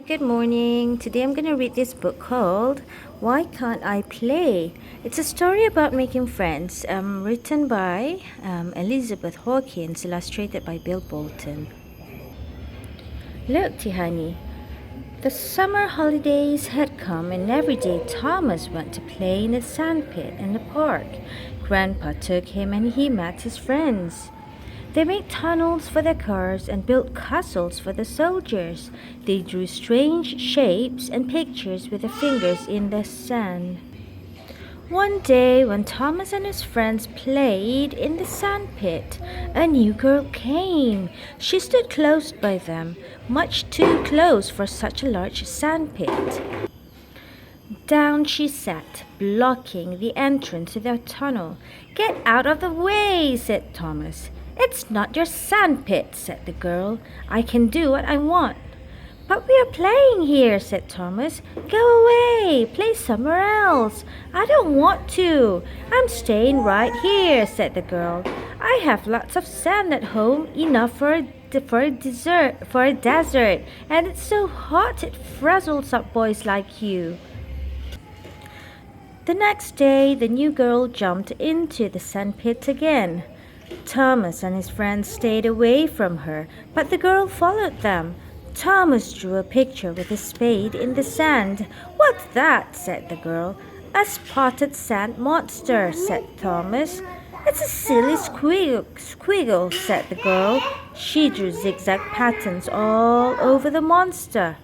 good morning. Today I'm going to read this book called Why Can't I Play? It's a story about making friends, written by Elizabeth Hawkins, illustrated by Bill Bolton. Look, Tihani, the summer holidays had come and every day Thomas went to play in the sandpit in the park. Grandpa took him and he met his friends. They made tunnels for their cars and built castles for the soldiers. They drew strange shapes and pictures with their fingers in the sand. One day, when Thomas and his friends played in the sandpit, a new girl came. She stood close by them, much too close for such a large sandpit. Down she sat, blocking the entrance to their tunnel. "Get out of the way," said Thomas. "It's not your sandpit," said the girl. "I can do what I want." "But we are playing here," said Thomas. "Go away, play somewhere else." "I don't want to. I'm staying right here," said the girl. "I have lots of sand at home, enough for a desert, and it's so hot it frazzles up boys like you." The next day, the new girl jumped into the sandpit again. Thomas and his friends stayed away from her, but the girl followed them. Thomas drew a picture with a spade in the sand. "What's that?" said the girl. "A spotted sand monster," said Thomas. "It's a silly squiggle," said the girl. She drew zigzag patterns all over the monster.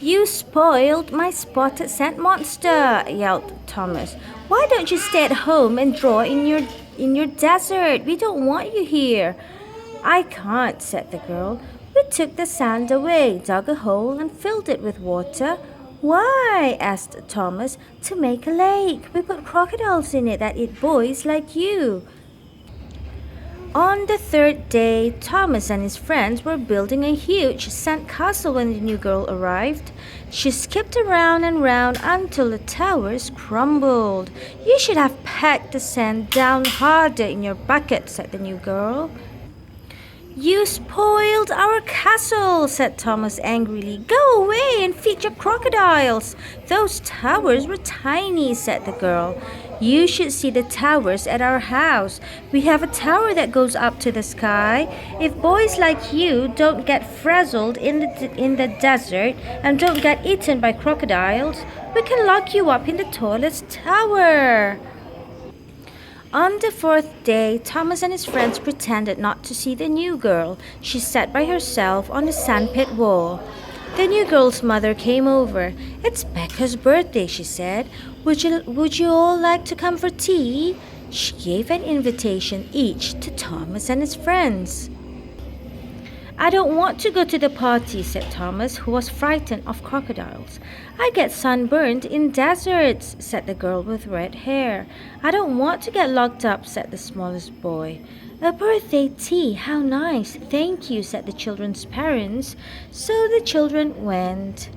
"You spoiled my spotted sand monster," yelled Thomas. "Why don't you stay at home and draw in your desert? We don't want you here." "I can't," said the girl. "We took the sand away, dug a hole, and filled it with water." "Why?" asked Thomas. "To make a lake. We put crocodiles in it that eat boys like you." On the third day, Thomas and his friends were building a huge sand castle when the new girl arrived. She skipped around and round until the towers crumbled. "You should have packed the sand down harder in your bucket," said the new girl. "You spoiled our castle," said Thomas angrily. "Go away and feed your crocodiles." "Those towers were tiny," said the girl. "You should see the towers at our house. We have a tower that goes up to the sky. If boys like you don't get frazzled in the desert and don't get eaten by crocodiles, we can lock you up in the tallest tower." On the fourth day, Thomas and his friends pretended not to see the new girl. She sat by herself on the sandpit wall. The new girl's mother came over. "It's Becca's birthday," she said. Would you all like to come for tea?" She gave an invitation each to Thomas and his friends. "I don't want to go to the party," said Thomas, who was frightened of crocodiles. "I get sunburned in deserts," said the girl with red hair. "I don't want to get locked up," said the smallest boy. "A birthday tea, how nice. Thank you," said the children's parents. So the children went.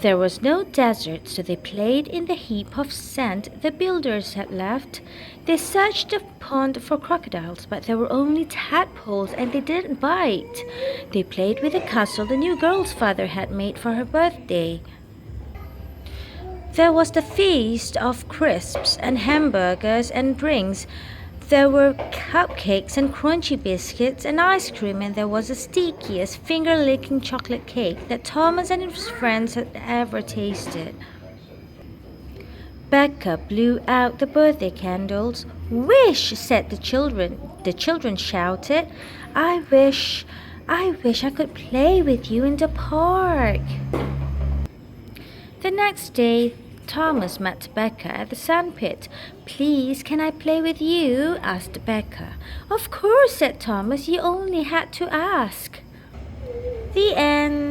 There was no desert, so they played in the heap of sand the builders had left. They searched the pond for crocodiles, but there were only tadpoles and they didn't bite. They played with the castle the new girl's father had made for her birthday. There was the feast of crisps and hamburgers and drinks. There were cupcakes and crunchy biscuits and ice cream, and there was the stickiest finger-licking chocolate cake that Thomas and his friends had ever tasted. Becca blew out the birthday candles. "Wish!" said the children. The children shouted, I wish I could play with you in the park." The next day, Thomas met Becca at the sandpit. "Please, can I play with you?" asked Becca. "Of course," said Thomas. "You only had to ask." The end.